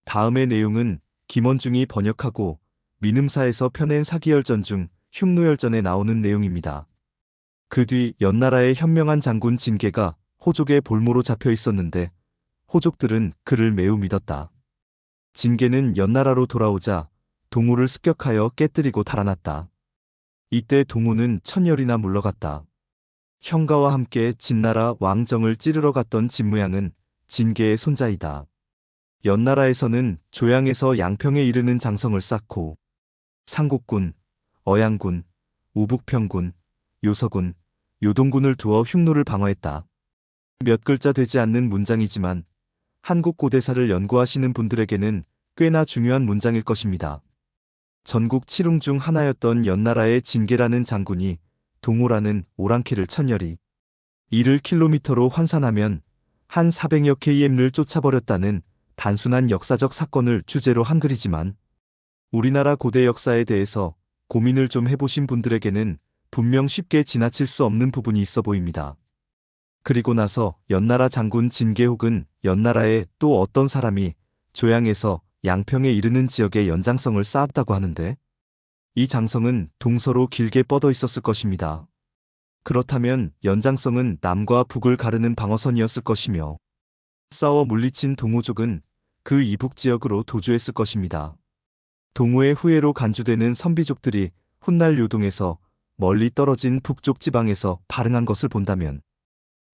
다음의 내용은 김원중이 번역하고 민음사에서 펴낸 사기열전 중 흉노열전에 나오는 내용입니다. 그 뒤 연나라의 현명한 장군 진계가 호족의 볼모로 잡혀 있었는데 호족들은 그를 매우 믿었다. 진계는 연나라로 돌아오자 동우를 습격하여 깨뜨리고 달아났다. 이때 동우는 천열이나 물러갔다. 형가와 함께 진나라 왕정을 찌르러 갔던 진무양은 진계의 손자이다. 연나라에서는 조양에서 양평에 이르는 장성을 쌓고 상곡군, 어양군, 우북평군, 요서군, 요동군을 두어 흉노를 방어했다. 몇 글자 되지 않는 문장이지만 한국 고대사를 연구하시는 분들에게는 꽤나 중요한 문장일 것입니다. 전국 칠웅 중 하나였던 연나라의 진계라는 장군이 동우라는 오랑캐를 천열이 이를 킬로미터로 환산하면 한 400여 km를 쫓아버렸다는 단순한 역사적 사건을 주제로 한 글이지만 우리나라 고대 역사에 대해서 고민을 좀 해보신 분들에게는 분명 쉽게 지나칠 수 없는 부분이 있어 보입니다. 그리고 나서 연나라 장군 진계 혹은 연나라의 또 어떤 사람이 조양에서 양평에 이르는 지역에 연장성을 쌓았다고 하는데 이 장성은 동서로 길게 뻗어 있었을 것입니다. 그렇다면 연장성은 남과 북을 가르는 방어선이었을 것이며 싸워 물리친 동우족은 그 이북 지역으로 도주했을 것입니다. 동우의 후예로 간주되는 선비족들이 훗날 요동에서 멀리 떨어진 북쪽 지방에서 발흥한 것을 본다면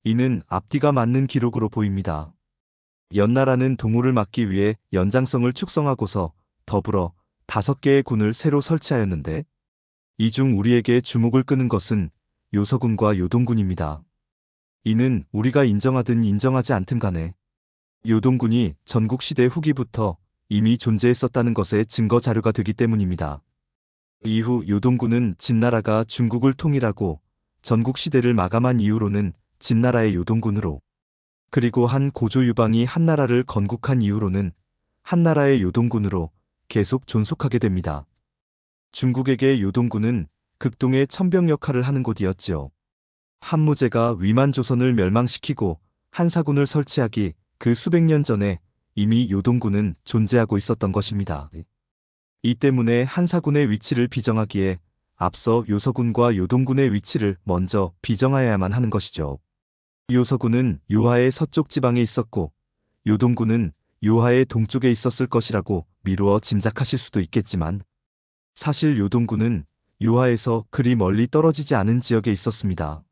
이는 앞뒤가 맞는 기록으로 보입니다. 연나라는 동우를 막기 위해 연장성을 축성하고서 더불어 5개의 군을 새로 설치하였는데 이 중 우리에게 주목을 끄는 것은 요서군과 요동군입니다. 이는 우리가 인정하든 인정하지 않든 간에 요동군이 전국시대 후기부터 이미 존재했었다는 것의 증거 자료가 되기 때문입니다. 이후 요동군은 진나라가 중국을 통일하고 전국시대를 마감한 이후로는 진나라의 요동군으로 그리고 한 고조 유방이 한나라를 건국한 이후로는 한나라의 요동군으로 계속 존속하게 됩니다. 중국에게 요동군은 극동의 천병 역할을 하는 곳이었지요. 한무제가 위만 조선을 멸망시키고 한사군을 설치하기 그 수백 년 전에 이미 요동군은 존재하고 있었던 것입니다. 이 때문에 한사군의 위치를 비정하기에 앞서 요서군과 요동군의 위치를 먼저 비정하여야만 하는 것이죠. 요서군은 요하의 서쪽 지방에 있었고 요동군은 요하의 동쪽에 있었을 것이라고 미루어 짐작하실 수도 있겠지만 사실 요동군은 요하에서 그리 멀리 떨어지지 않은 지역에 있었습니다.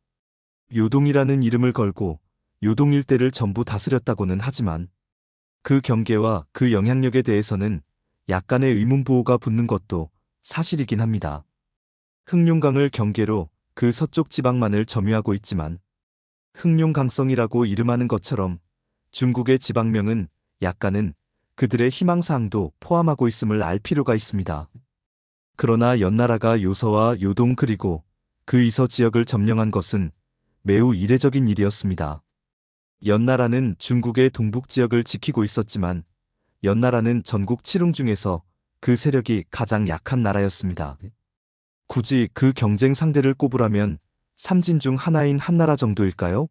요동이라는 이름을 걸고 요동 일대를 전부 다스렸다고는 하지만 그 경계와 그 영향력에 대해서는 약간의 의문부호가 붙는 것도 사실이긴 합니다. 흑룡강을 경계로 그 서쪽 지방만을 점유하고 있지만 흑룡강성이라고 이름하는 것처럼 중국의 지방명은 약간은 그들의 희망사항도 포함하고 있음을 알 필요가 있습니다. 그러나 연나라가 요서와 요동 그리고 그 이서 지역을 점령한 것은 매우 이례적인 일이었습니다. 연나라는 중국의 동북 지역을 지키고 있었지만 연나라는 전국 칠웅 중에서 그 세력이 가장 약한 나라였습니다. 굳이 그 경쟁 상대를 꼽으라면 삼진 중 하나인 한나라 정도일까요?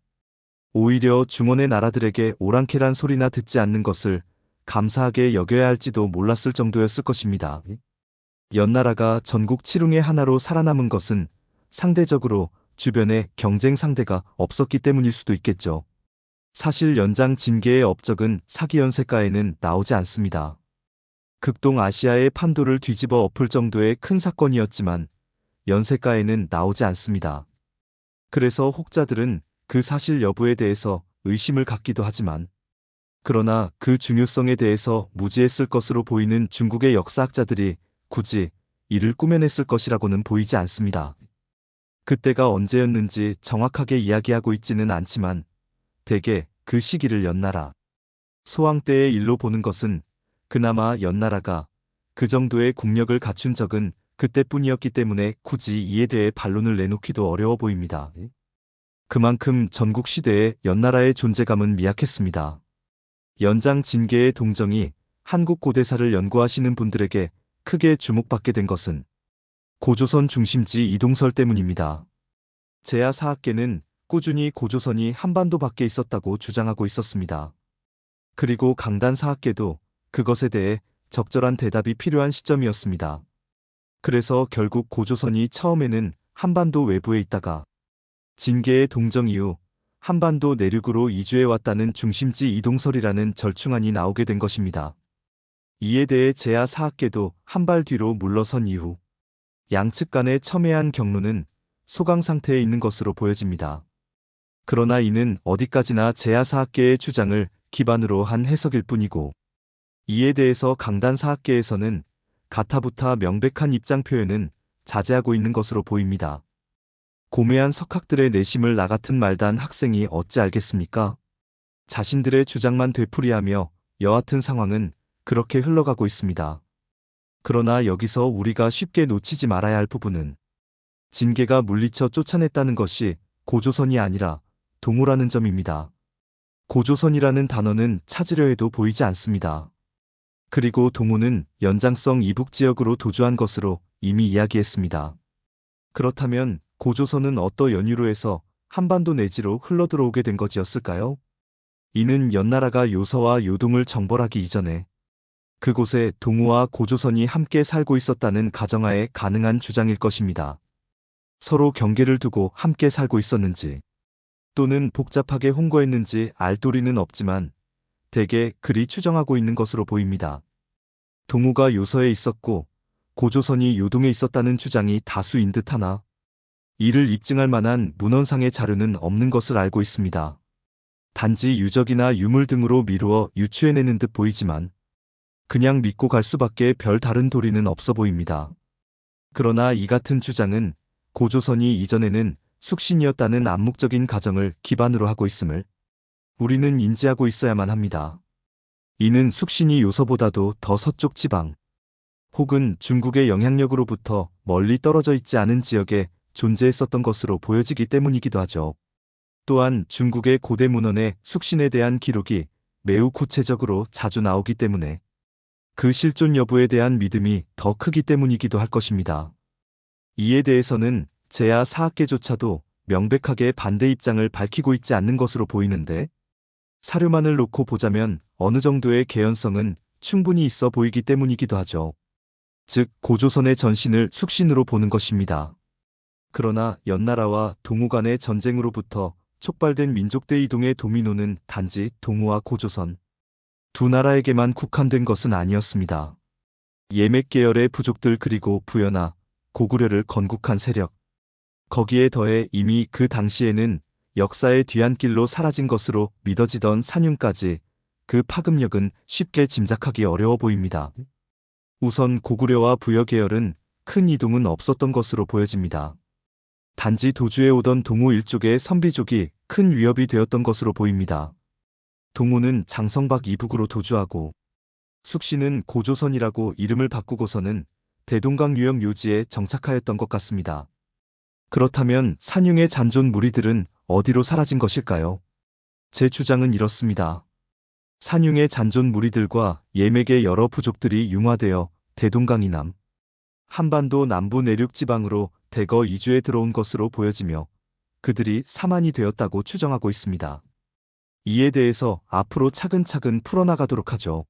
오히려 중원의 나라들에게 오랑캐란 소리나 듣지 않는 것을 감사하게 여겨야 할지도 몰랐을 정도였을 것입니다. 연나라가 전국 칠웅의 하나로 살아남은 것은 상대적으로 주변에 경쟁 상대가 없었기 때문일 수도 있겠죠. 사실 연장 진계의 업적은 사기연세가에는 나오지 않습니다. 극동 아시아의 판도를 뒤집어 엎을 정도의 큰 사건이었지만 연세가에는 나오지 않습니다. 그래서 혹자들은 그 사실 여부에 대해서 의심을 갖기도 하지만 그러나 그 중요성에 대해서 무지했을 것으로 보이는 중국의 역사학자들이 굳이 이를 꾸며냈을 것이라고는 보이지 않습니다. 그때가 언제였는지 정확하게 이야기하고 있지는 않지만 대개 그 시기를 연나라 소왕 때의 일로 보는 것은 그나마 연나라가 그 정도의 국력을 갖춘 적은 그때뿐이었기 때문에 굳이 이에 대해 반론을 내놓기도 어려워 보입니다. 그만큼 전국 시대에 연나라의 존재감은 미약했습니다. 연장 진계의 동정이 한국 고대사를 연구하시는 분들에게 크게 주목받게 된 것은 고조선 중심지 이동설 때문입니다. 제야사학계는 꾸준히 고조선이 한반도 밖에 있었다고 주장하고 있었습니다. 그리고 강단사학계도 그것에 대해 적절한 대답이 필요한 시점이었습니다. 그래서 결국 고조선이 처음에는 한반도 외부에 있다가 진계의 동정 이후 한반도 내륙으로 이주해왔다는 중심지 이동설이라는 절충안이 나오게 된 것입니다. 이에 대해 제야 사학계도 한 발 뒤로 물러선 이후 양측 간의 첨예한 경로는 소강 상태에 있는 것으로 보여집니다. 그러나 이는 어디까지나 제야 사학계의 주장을 기반으로 한 해석일 뿐이고, 이에 대해서 강단 사학계에서는 가타부타 명백한 입장 표현은 자제하고 있는 것으로 보입니다. 고매한 석학들의 내심을 나 같은 말단 학생이 어찌 알겠습니까? 자신들의 주장만 되풀이하며 여하튼 상황은 그렇게 흘러가고 있습니다. 그러나 여기서 우리가 쉽게 놓치지 말아야 할 부분은 진계가 물리쳐 쫓아냈다는 것이 고조선이 아니라 동우라는 점입니다. 고조선이라는 단어는 찾으려 해도 보이지 않습니다. 그리고 동우는 연장성 이북 지역으로 도주한 것으로 이미 이야기했습니다. 그렇다면 고조선은 어떤 연유로 해서 한반도 내지로 흘러들어오게 된 것이었을까요? 이는 연나라가 요서와 요동을 정벌하기 이전에 그곳에 동우와 고조선이 함께 살고 있었다는 가정하에 가능한 주장일 것입니다. 서로 경계를 두고 함께 살고 있었는지 또는 복잡하게 홍거했는지 알 도리는 없지만 대개 그리 추정하고 있는 것으로 보입니다. 동우가 요서에 있었고 고조선이 요동에 있었다는 주장이 다수인 듯하나 이를 입증할 만한 문헌상의 자료는 없는 것을 알고 있습니다. 단지 유적이나 유물 등으로 미루어 유추해내는 듯 보이지만 그냥 믿고 갈 수밖에 별 다른 도리는 없어 보입니다. 그러나 이 같은 주장은 고조선이 이전에는 숙신이었다는 암묵적인 가정을 기반으로 하고 있음을 우리는 인지하고 있어야만 합니다. 이는 숙신이 요서보다도 더 서쪽 지방 혹은 중국의 영향력으로부터 멀리 떨어져 있지 않은 지역에 존재했었던 것으로 보여지기 때문이기도 하죠. 또한 중국의 고대 문헌에 숙신에 대한 기록이 매우 구체적으로 자주 나오기 때문에 그 실존 여부에 대한 믿음이 더 크기 때문이기도 할 것입니다. 이에 대해서는 제야 사학계조차도 명백하게 반대 입장을 밝히고 있지 않는 것으로 보이는데 사료만을 놓고 보자면 어느 정도의 개연성은 충분히 있어 보이기 때문이기도 하죠. 즉 고조선의 전신을 숙신으로 보는 것입니다. 그러나 연나라와 동우 간의 전쟁으로부터 촉발된 민족대 이동의 도미노는 단지 동우와 고조선 두 나라에게만 국한된 것은 아니었습니다. 예맥 계열의 부족들 그리고 부여나 고구려를 건국한 세력, 거기에 더해 이미 그 당시에는 역사의 뒤안길로 사라진 것으로 믿어지던 산윤까지 그 파급력은 쉽게 짐작하기 어려워 보입니다. 우선 고구려와 부여 계열은 큰 이동은 없었던 것으로 보여집니다. 단지 도주해 오던 동우 일족의 선비족이 큰 위협이 되었던 것으로 보입니다. 동우는 장성박 이북으로 도주하고 숙신은 고조선이라고 이름을 바꾸고서는 대동강 유역 묘지에 정착하였던 것 같습니다. 그렇다면 산융의 잔존 무리들은 어디로 사라진 것일까요? 제 주장은 이렇습니다. 산융의 잔존 무리들과 예맥의 여러 부족들이 융화되어 대동강 이남, 한반도 남부 내륙 지방으로 대거 이주해 들어온 것으로 보여지며 그들이 사만이 되었다고 추정하고 있습니다. 이에 대해서 앞으로 차근차근 풀어나가도록 하죠.